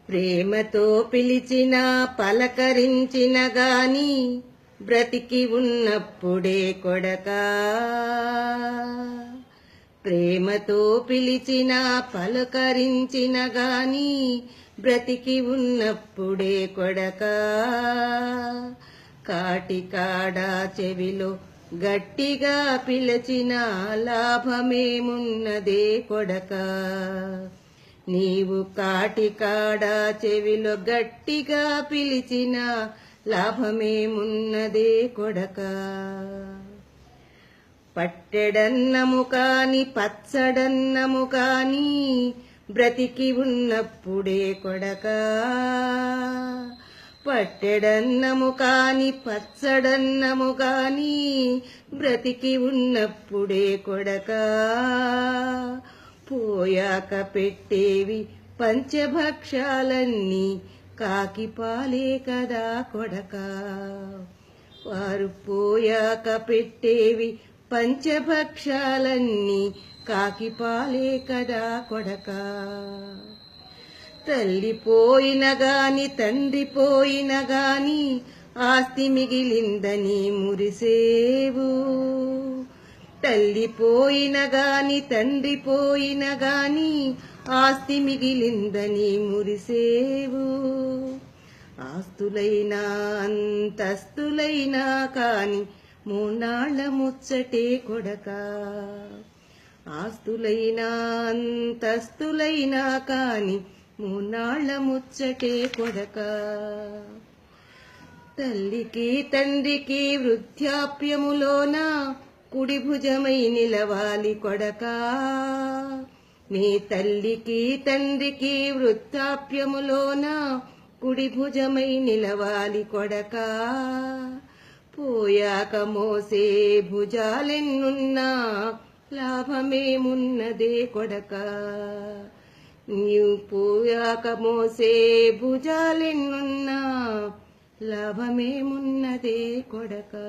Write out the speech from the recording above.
ప్రేమతో పిలిచిన పలకరించిన గాని బ్రతికి ఉన్నప్పుడే కొడకా. ప్రేమతో పిలిచిన పలకరించిన గాని బ్రతికి ఉన్నప్పుడే కొడకా. కాటికాడా చెవిలో గట్టిగా పిలిచిన లాభమేమున్నదే కొడకా. నీవు కాటికాడా చెవిలో గట్టిగా పిలిచిన లాభమేమున్నదే కొడకా. పట్టెడన్నము కాని పచ్చడన్నము కాని బ్రతికి ఉన్నప్పుడే కొడకా. పట్టెడన్నము కాని పచ్చడన్నము కాని బ్రతికి ఉన్నప్పుడే కొడకా. పోయాక పెట్టేవి పంచభక్షాలన్నీ కాకిపాలే కదా కొడకా. వారు పోయాక పెట్టేవి పంచభక్షాలన్నీ కాకిపాలే కదా కొడకా. తల్లి పోయిన గాని తండ్రి పోయిన గాని ఆస్తి మిగిలిందని మురిసేవు. తల్లి పోయిన గాని తండ్రి పోయిన గాని ఆస్తి మిగిలిందని మురిసేవు. ఆస్తులైనా అంతస్తులైనా కాని మూనాళ్ళ ముచ్చటే కొడకా. ఆస్తులైనా అంతస్తులైనా కాని మూనాళ్ళ ముచ్చటే కొడకా. తల్లికి తండ్రికి వృద్ధాప్యములోన కుడి భుజమై నిలవాలి కొడకా. నీ తల్లికి తండ్రికి వృద్ధాప్యములోన కుడి భుజమై నిలవాలి కొడకా. పోయాక మోసే భుజాలెన్నున్నా లాభమేమున్నదే కొడకా. నీవు పోయాక మోసే భుజాలెన్నున్నా లాభమేమున్నదే కొడకా.